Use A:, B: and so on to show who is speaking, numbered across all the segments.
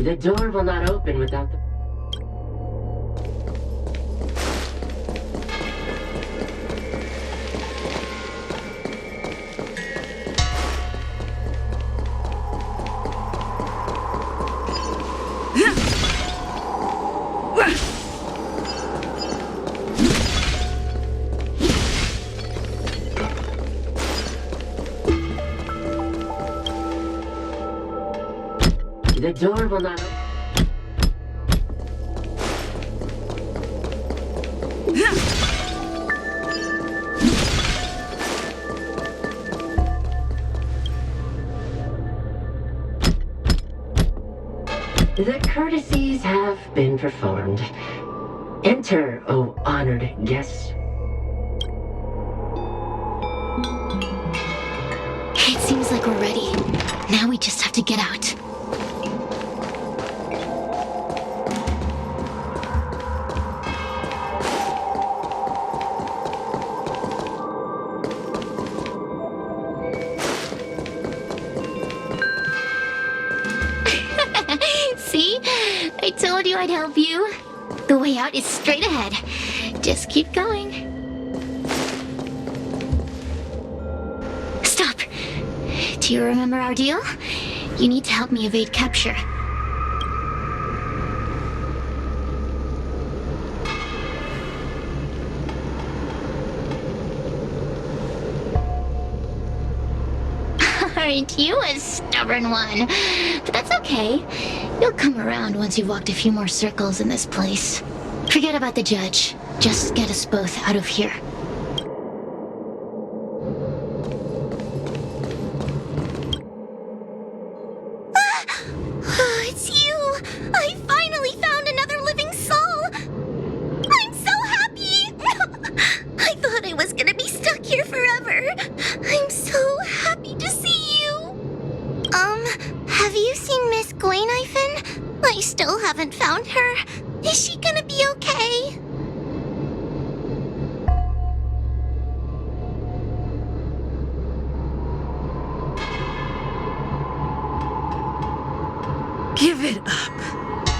A: The door will not open without the... The door will not open. The courtesies have been performed. Enter, O honored guests.
B: It seems like we're ready. Now we just have to get out. See? I told you I'd help you. The way out is straight ahead. Just keep going. Stop. Do you remember our deal? You need to help me evade capture. Aren't you a stubborn one? But that's okay. You'll come around once you've walked a few more circles in this place. Forget about the judge. Just get us both out of here. It's you! I finally found another living soul! I'm so happy! I thought I was gonna be stuck here forever. I'm so happy to see you. Have you seen Miss Gwayniphin? I still haven't found her. Is she gonna be okay?
C: Give it up.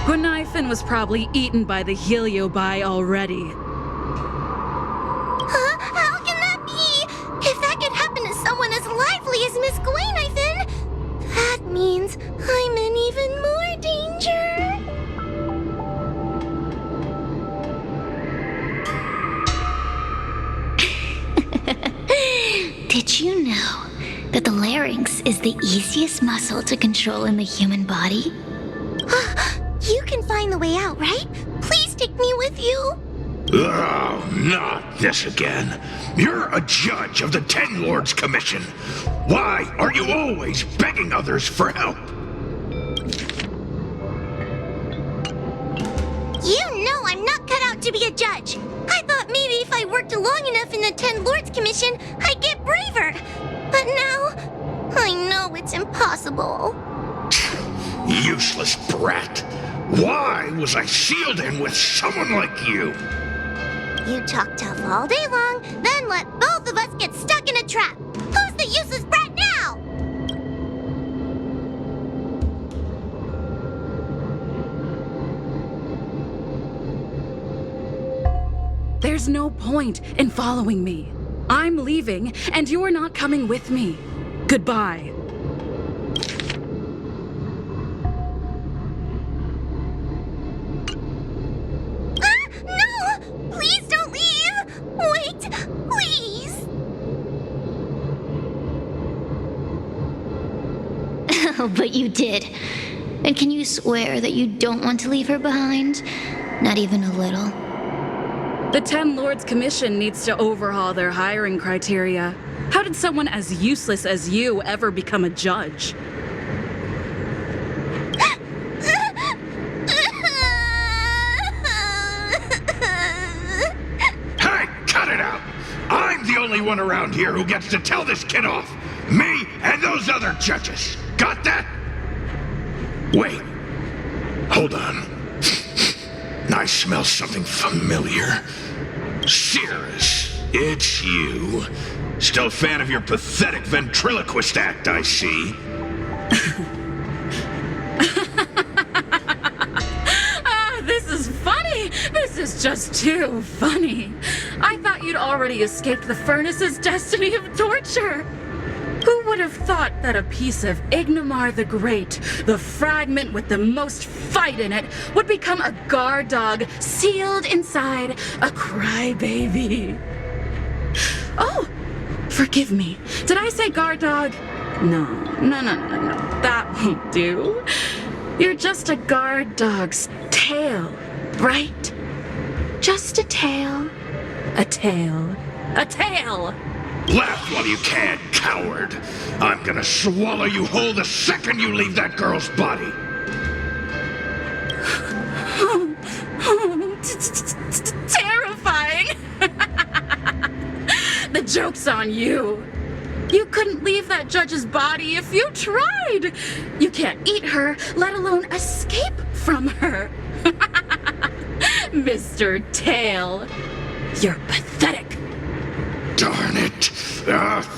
C: Gwayniphin was probably eaten by the Heliobi already.
B: Huh? How can that be? If that could happen to someone as lively as Miss Gwayniphin, that means I'm in even more danger. Did you know that the larynx is the easiest muscle to control in the human body? You can find the way out, right? Please take me with you.
D: Oh, not this again. You're a judge of the Ten Lords Commission. Why are you always begging others for help?
B: You know I'm not cut out to be a judge. I thought maybe if I worked long enough in the Ten Lords Commission, I'd get braver. But now, I know it's impossible.
D: Useless brat. Why was I sealed in with someone like you?
B: You talk tough all day long, then let both of us get stuck in a trap. Who's the useless brat now?
C: There's no point in following me. I'm leaving, and you're not coming with me. Goodbye.
B: No! Please don't leave! Wait, please! Oh, but you did. And can you swear that you don't want to leave her behind? Not even a little.
C: The Ten Lords Commission needs to overhaul their hiring criteria. How did someone as useless as you ever become a judge?
D: Hey, cut it out! I'm the only one around here who gets to tell this kid off. Me and those other judges. Got that? Wait. Hold on. I smell something familiar. Cirrus, it's you. Still a fan of your pathetic ventriloquist act, I see.
C: It's just too funny. I thought you'd already escaped the furnace's destiny of torture. Who would have thought that a piece of Ignomar the Great, the fragment with the most fight in it, would become a guard dog sealed inside a crybaby? Oh, forgive me. Did I say guard dog? No. That won't do. You're just a guard dog's tail, right? Just a tail. A tail. A tail!
D: Laugh while you can, coward. I'm gonna swallow you whole the second you leave that girl's body.
C: Terrifying! The joke's on you. You couldn't leave that judge's body if you tried. You can't eat her, let alone escape from her. Mr. Tail, you're pathetic.
D: Darn it.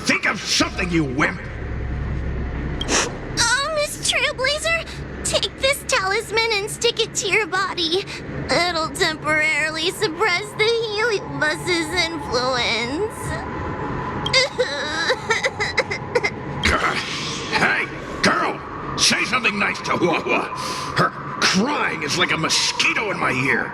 D: Think of something, you wimp.
B: Oh, Miss Trailblazer, take this talisman and stick it to your body. It'll temporarily suppress the heliobus's influence.
D: Hey, girl! Say something nice to Huahua. Her crying is like a mosquito in my ear.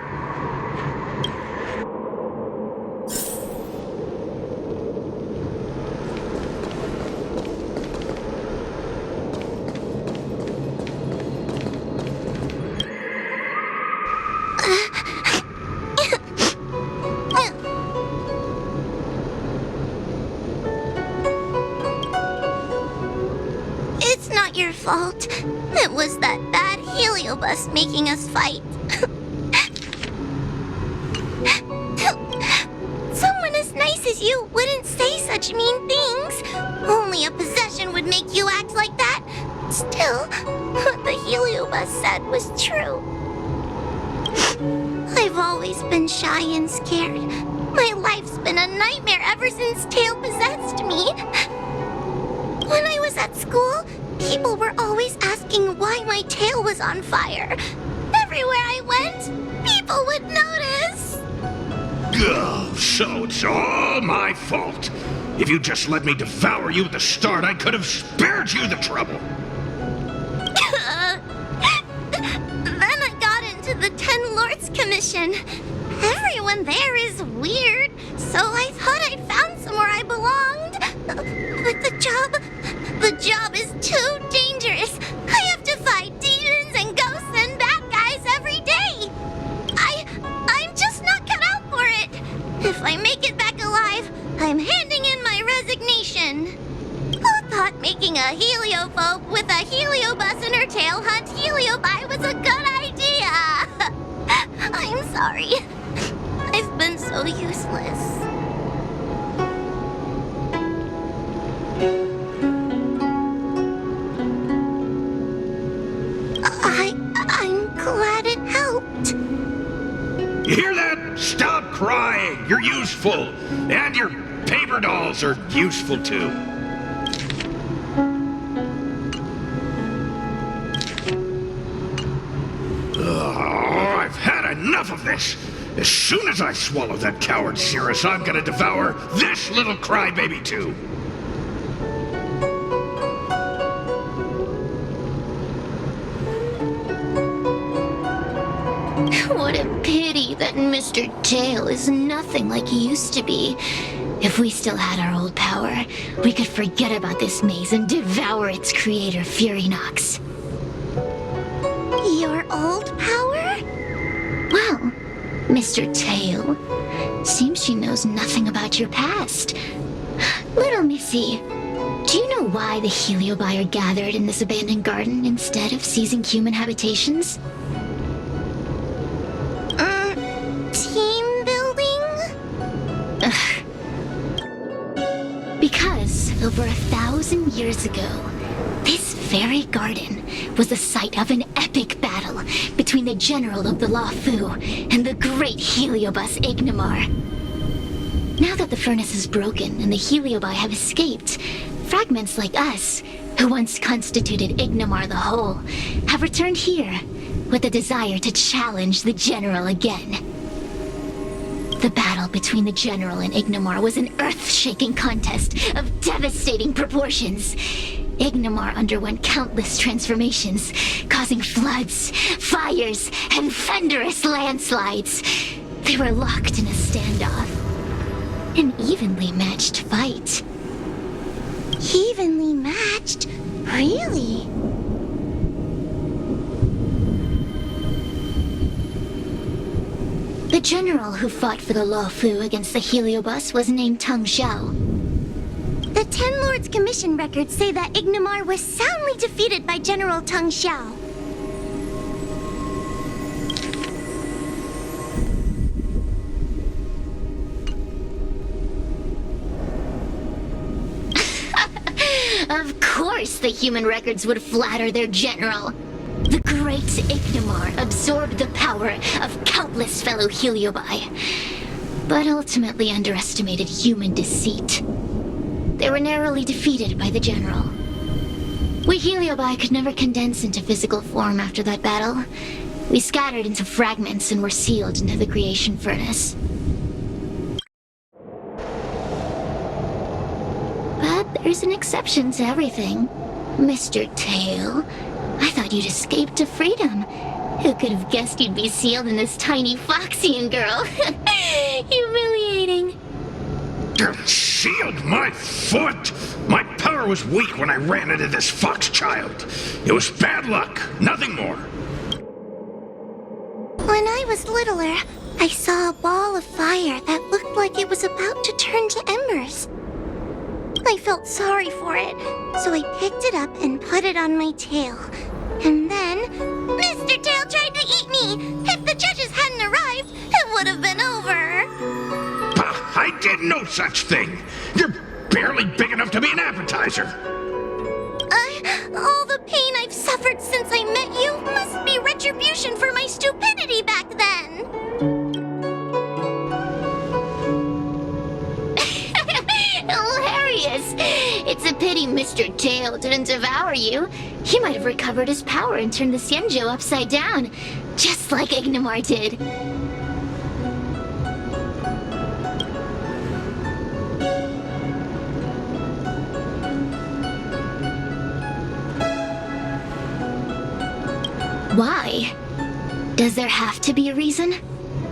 B: It's not your fault. It was that bad heliobus making us fight. Someone as nice as you wouldn't say such mean things. Only a possession would make you act like that. Still, what the heliobus said was true. I've always been shy and scared. My life's been a nightmare ever since Tail possessed me. When I was at school, people were always asking why my tail was on fire. Everywhere I went, people would notice.
D: Oh, so it's all my fault. If you just let me devour you at the start, I could have spared you the trouble.
B: Then I got into the Ten Lords Commission. Everyone there is weird, so I thought I'd found somewhere I belonged. But the job is too dangerous. I have to fight demons and ghosts and bad guys every day. I'm just not cut out for it. If I make it back alive, I'm handing in my resignation. Who thought making a heliophobe with a heliobus in her tail hunt heliobi was a good idea? I'm sorry. I've been so useless. I'm glad it helped.
D: You hear that? Stop crying. You're useful. And your paper dolls are useful too. Oh, I've had enough of this. As soon as I swallow that coward Cirrus, I'm gonna devour this little crybaby too.
B: What a pity that Mr. Tail is nothing like he used to be. If we still had our old power, we could forget about this maze and devour its creator, Furynox. Your old power? Well, Mr. Tail, seems she knows nothing about your past. Little Missy, do you know why the Heliobi are gathered in this abandoned garden instead of seizing human habitations? Team building? Ugh. Because over 1,000 years ago, this very garden was the site of an epic battle between the general of the Lafu and the great heliobus Ignomar. Now that the furnace is broken and the heliobi have escaped, fragments like us, who once constituted Ignomar the Whole, have returned here with the desire to challenge the general again. The battle between the General and Ignomar was an earth-shaking contest of devastating proportions. Ignomar underwent countless transformations, causing floods, fires, and thunderous landslides. They were locked in a standoff. An evenly matched fight. Evenly matched? Really? The general who fought for the Luofu against the Heliobus was named Teng Xiao. The Ten Lords Commission records say that Ignomar was soundly defeated by General Teng Xiao. Of course the human records would flatter their general. The great Ignomar absorbed the power of countless fellow Heliobi, but ultimately underestimated human deceit. They were narrowly defeated by the general. We Heliobi could never condense into physical form after that battle. We scattered into fragments and were sealed into the creation furnace. But there's an exception to everything. Mr. Tail, I thought you'd escaped to freedom. Who could have guessed you'd be sealed in this tiny Foxian girl? Humiliating.
D: Sealed my foot? My power was weak when I ran into this fox child. It was bad luck, nothing more.
B: When I was littler, I saw a ball of fire that looked like it was about to turn to embers. I felt sorry for it, so I picked it up and put it on my tail. And then, Mr. Tail tried to eat me! If the judges hadn't arrived, it would have been over!
D: Bah, I did no such thing! You're barely big enough to be an appetizer!
B: All the pain I've suffered since I met you must be retribution for my stupidity back then! Hilarious! It's a pity Mr. Tail didn't devour you. He might have recovered his power and turned the Xianzhou upside down, just like Ignomar did. Why? Does there have to be a reason?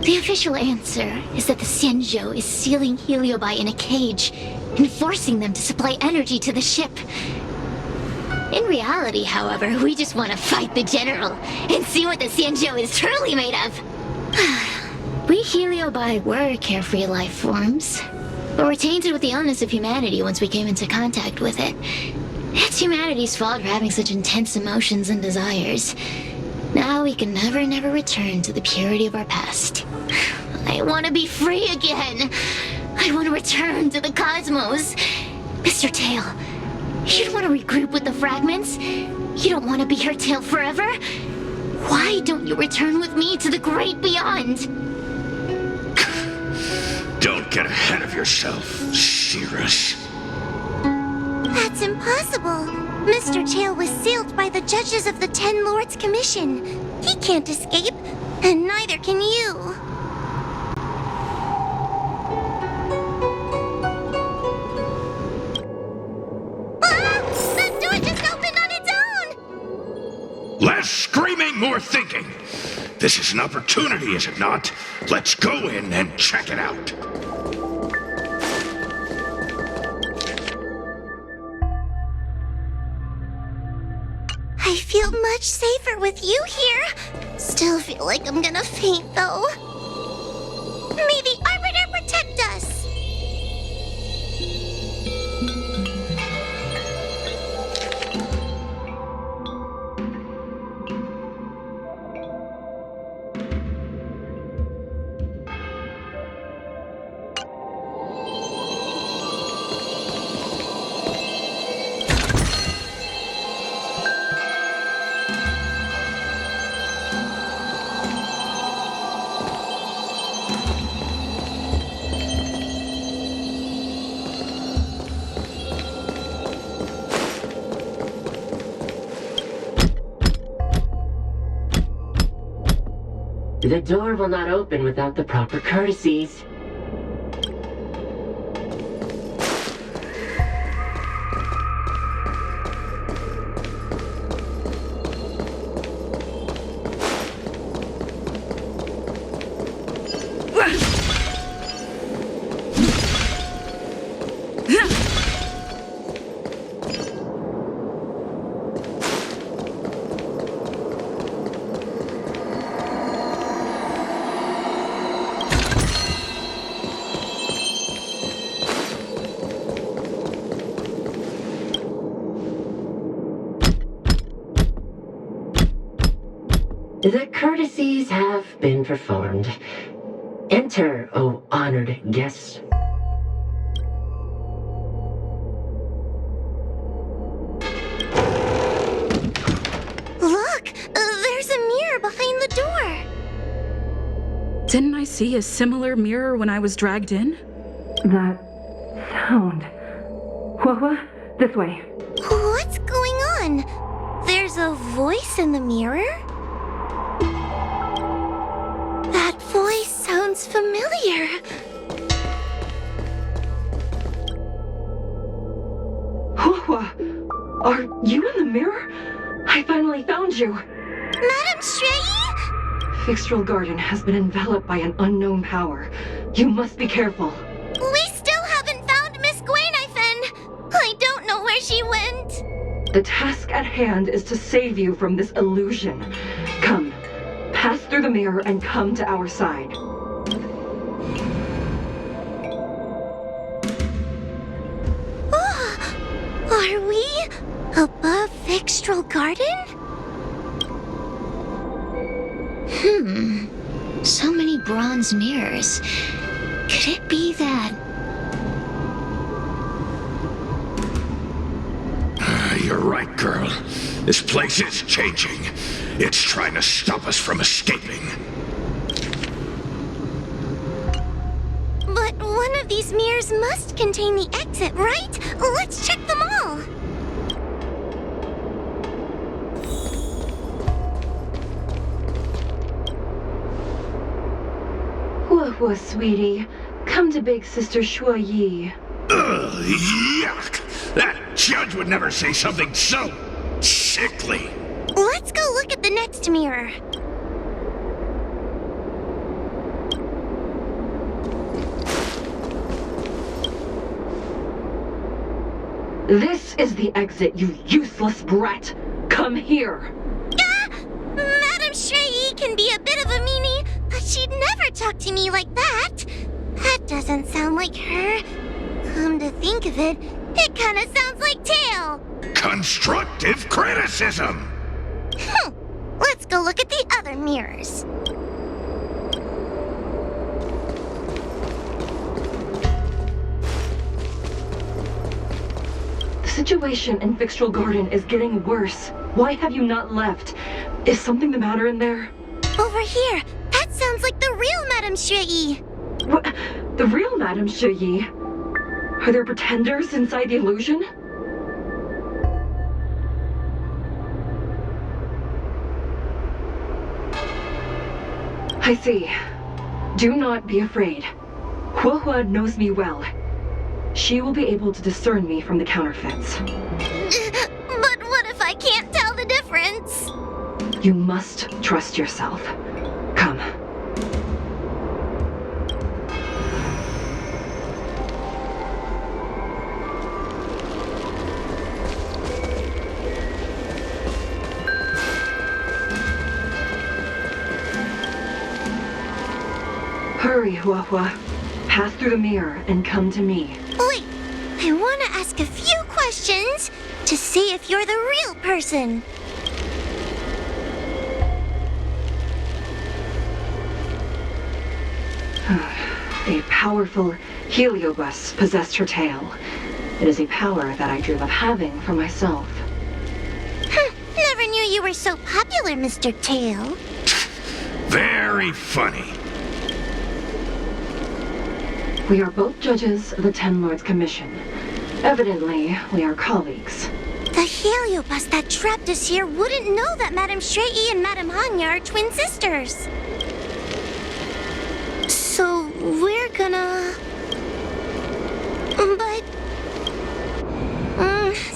B: The official answer is that the Xianzhou is sealing Heliobi in a cage and forcing them to supply energy to the ship. In reality, however, we just want to fight the general and see what the Xianzhou is truly made of. We Heliobi were carefree life forms, but were tainted with the illness of humanity once we came into contact with it. It's humanity's fault for having such intense emotions and desires. Now we can never return to the purity of our past. I want to be free again. I want to return to the cosmos. Mr. Tail, you don't want to regroup with the fragments? You don't want to be her tail forever? Why don't you return with me to the great beyond?
D: Don't get ahead of yourself, Cirrus.
B: That's impossible. Mr. Tail was sealed by the judges of the Ten Lords Commission. He can't escape, and neither can you. The door just opened on its own!
D: Less screaming, more thinking. This is an opportunity, is it not? Let's go in and check it out.
B: I feel much safer with you here. Still feel like I'm gonna faint, though. May the Arbiter protect us!
A: The door will not open without the proper courtesies. The courtesies have been performed. Enter, O honored guests.
B: Look! There's a mirror behind the door!
C: Didn't I see a similar mirror when I was dragged in?
E: That sound. Hua, this way.
B: What's going on? There's a voice in the mirror? That voice sounds familiar.
E: Hua, are you in the mirror? I finally found you.
B: Madam Shrey?
E: Fixtral Garden has been enveloped by an unknown power. You must be careful.
B: We still haven't found Miss Gwainifin. I don't know where she went.
E: The task at hand is to save you from this illusion. Come, pass through the mirror and come to our side.
B: Are we above Fixtral Garden? So many bronze mirrors. Could it be that?
D: You're right, girl. This place is changing. It's trying to stop us from escaping.
B: But one of these mirrors must contain the exit, right? Let's check them all.
E: Hua, sweetie. Come to Big Sister Shuo Yi.
D: Ugh, yuck! That judge would never say something so sickly.
B: Let's go look at the next mirror.
E: This is the exit, you useless brat. Come here.
B: Madam Shrey can be a bit of a meanie, but she'd never talk to me like that. That doesn't sound like her. Come to think of it, it kind of sounds like Tail.
D: Constructive criticism!
B: Let's go look at the other mirrors.
E: The situation in Fixtral Garden is getting worse. Why have you not left? Is something the matter in there?
B: Over here, that sounds like the real Madam Shrey.
E: What? The real Madame Shuyi? Are there pretenders inside the illusion? I see. Do not be afraid. Hua knows me well. She will be able to discern me from the counterfeits.
B: But what if I can't tell the difference?
E: You must trust yourself. Come. Hurry, Hua. Pass through the mirror and come to me.
B: Wait, I want to ask a few questions to see if you're the real person.
E: A powerful heliobus possessed her tail. It is a power that I dream of having for myself.
B: Never knew you were so popular, Mr. Tail.
D: Very funny.
E: We are both judges of the Ten Lords Commission. Evidently, we are colleagues.
B: The heliobus that trapped us here wouldn't know that Madame Shrey and Madame Hanya are twin sisters. So we're gonna... But...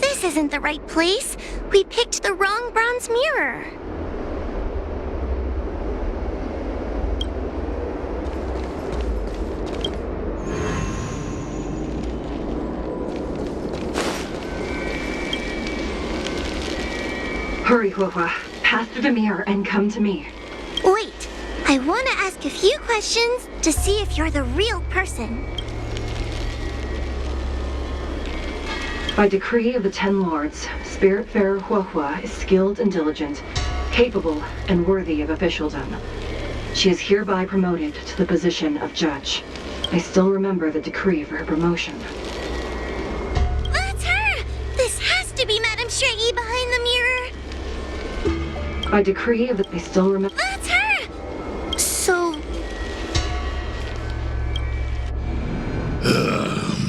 B: this isn't the right place. We picked the wrong bronze mirror.
E: Hurry, Hua. Pass through the mirror and come to me.
B: Wait, I want to ask a few questions to see if you're the real person.
E: By decree of the Ten Lords, Spiritfarer Hua is skilled and diligent. capable and worthy of officialdom. She is hereby promoted to the position of judge. I still remember the decree for her promotion.
B: That's her! This has to be Madame Shrey behind the mirror.
E: By decree of the... I still remember...
B: That's her! So...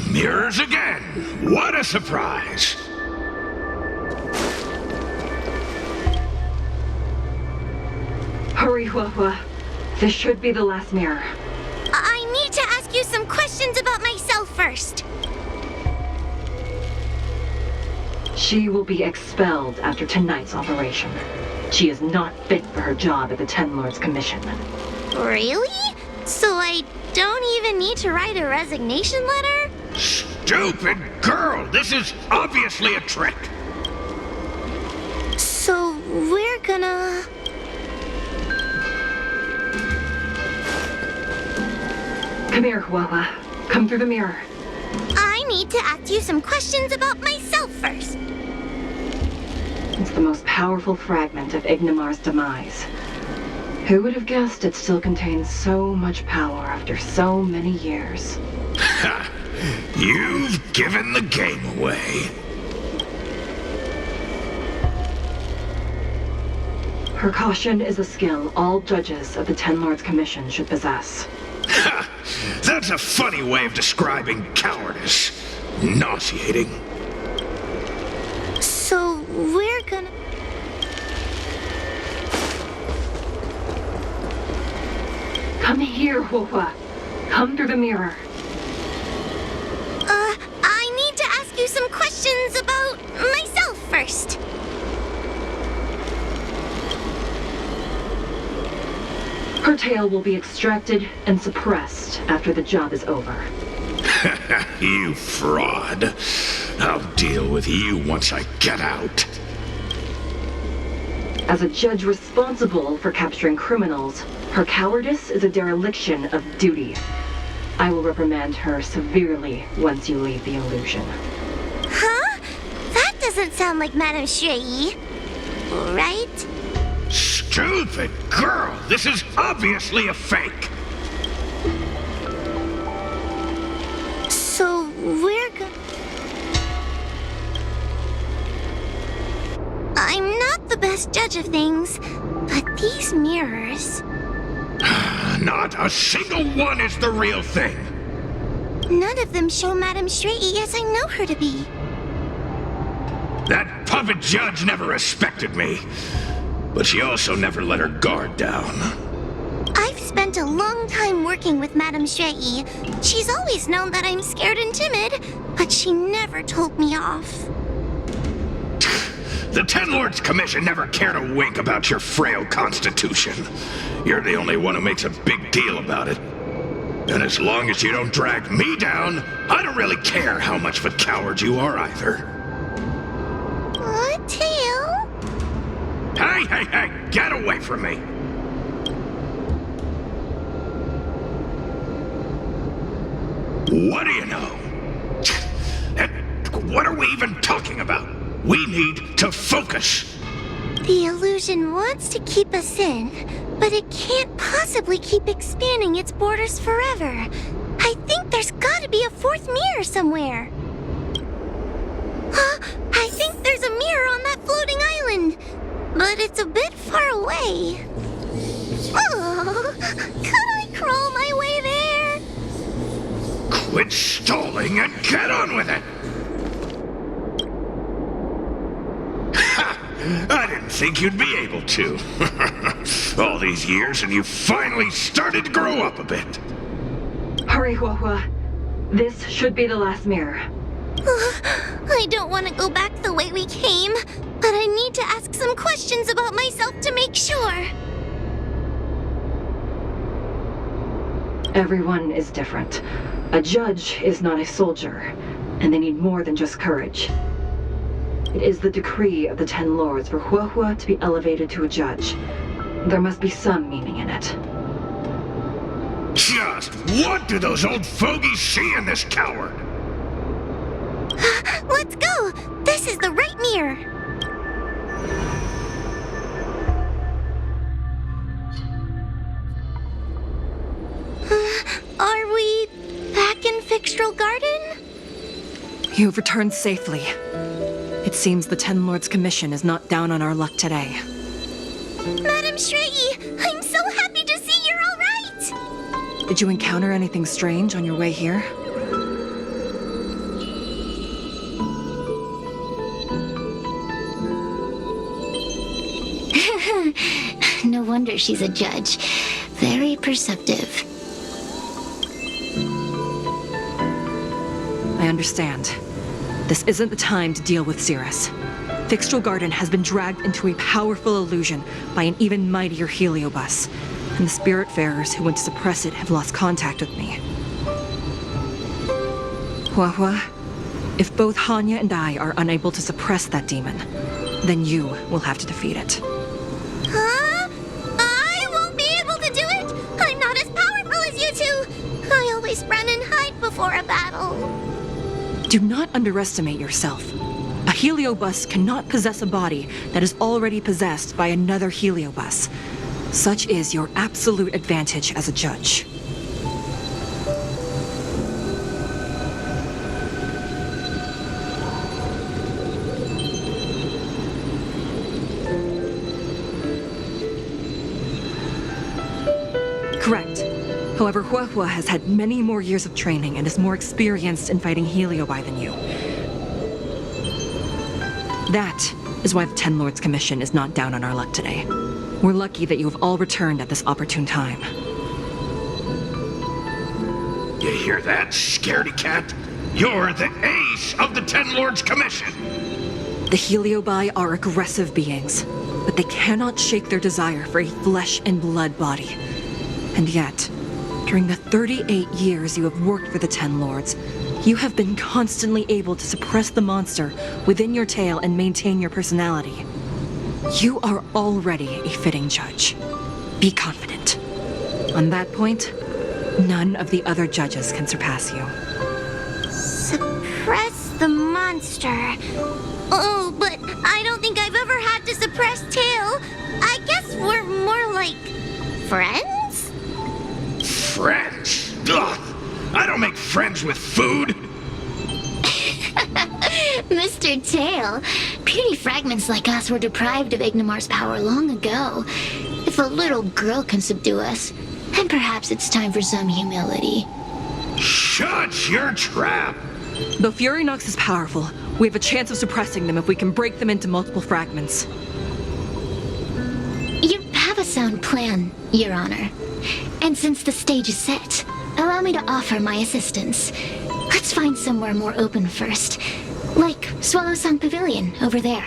D: Mirrors again! What a surprise!
E: Hurry, Huahua. This should be the last mirror.
B: I need to ask you some questions about myself first.
E: She will be expelled after tonight's operation. She is not fit for her job at the Ten Lords Commission.
B: Really? So I don't even need to write a resignation letter?
D: Stupid girl! This is obviously a trick!
B: So we're gonna...
E: Come here, Huahua. Come through the mirror.
B: I need to ask you some questions about myself first.
E: It's the most powerful fragment of Ignimar's demise. Who would have guessed it still contains so much power after so many years?
D: Ha! You've given the game away.
E: Her caution is a skill all judges of the Ten Lords Commission should possess.
D: Ha! That's a funny way of describing cowardice. Nauseating.
B: So we're gonna...
E: Come here, Huahua. Come through the mirror.
B: I need to ask you some questions about myself first.
E: Her tail will be extracted and suppressed after the job is over.
D: You fraud. I'll deal with you once I get out.
E: As a judge responsible for capturing criminals, her cowardice is a dereliction of duty. I will reprimand her severely once you leave the illusion.
B: Huh? That doesn't sound like Madame Shrey. Right?
D: Stupid girl! This is obviously a fake!
B: So we're gonna... I'm not the best judge of things, but these mirrors...
D: Not a single one is the real thing!
B: None of them show Madame Shrey as I know her to be.
D: That puppet judge never respected me. But she also never let her guard down.
B: I've spent a long time working with Madame Shrey. She's always known that I'm scared and timid, but she never told me off.
D: The Ten Lords Commission never cared a wink about your frail constitution. You're the only one who makes a big deal about it. And as long as you don't drag me down, I don't really care how much of a coward you are either.
B: Tail?
D: Hey, get away from me! What do you know? And what are we even talking about? We need to focus.
B: The illusion wants to keep us in, but it can't possibly keep expanding its borders forever. I think there's gotta be a fourth mirror somewhere. Huh? I think there's a mirror on that floating island, but it's a bit far away. Oh, could I crawl my way there?
D: Quit stalling and get on with it! Ha! I didn't think you'd be able to. All these years and you finally started to grow up a bit.
E: Hurry, Huahua. This should be the last mirror.
B: I don't want to go back the way we came, but I need to ask some questions about myself to make sure.
E: Everyone is different. A judge is not a soldier, and they need more than just courage. It is the decree of the Ten Lords for Huahua to be elevated to a judge. There must be some meaning in it.
D: Just what do those old fogies see in this coward?
B: Let's go! This is the right mirror.
E: You've returned safely. It seems the Ten Lords' Commission is not down on our luck today.
B: Madam Shrey, I'm so happy to see you're all right!
E: Did you encounter anything strange on your way here?
B: No wonder she's a judge. Very perceptive.
E: I understand. This isn't the time to deal with Cirrus. Fixtral Garden has been dragged into a powerful illusion by an even mightier heliobus, and the Spiritfarers who went to suppress it have lost contact with me. Huahua, if both Hanya and I are unable to suppress that demon, then you will have to defeat it.
B: Huh? I won't be able to do it! I'm not as powerful as you two! I always run and hide before a battle.
E: Do not underestimate yourself. A heliobus cannot possess a body that is already possessed by another heliobus. Such is your absolute advantage as a judge. Correct. However, Huahua has had many more years of training and is more experienced in fighting heliobi than you. That is why the Ten Lords Commission is not down on our luck today. We're lucky that you have all returned at this opportune time.
D: You hear that, scaredy cat? You're the ace of the Ten Lords Commission!
E: The heliobi are aggressive beings, but they cannot shake their desire for a flesh and blood body. And yet, during the 38 years you have worked for the Ten Lords, you have been constantly able to suppress the monster within your tail and maintain your personality. You are already a fitting judge. Be confident. On that point, none of the other judges can surpass you.
B: Suppress the monster. Oh, but I don't think I've ever had to suppress Tail. I guess we're more like friends?
D: Friends? Ugh! I don't make friends with food!
B: Mr. Tail, puny fragments like us were deprived of Ignimar's power long ago. If a little girl can subdue us, then perhaps it's time for some humility.
D: Shut your trap!
E: Though Furynox is powerful, we have a chance of suppressing them if we can break them into multiple fragments.
B: You have a sound plan, Your Honor. And since the stage is set, allow me to offer my assistance. Let's find somewhere more open first. Like Swallow Song Pavilion, over there.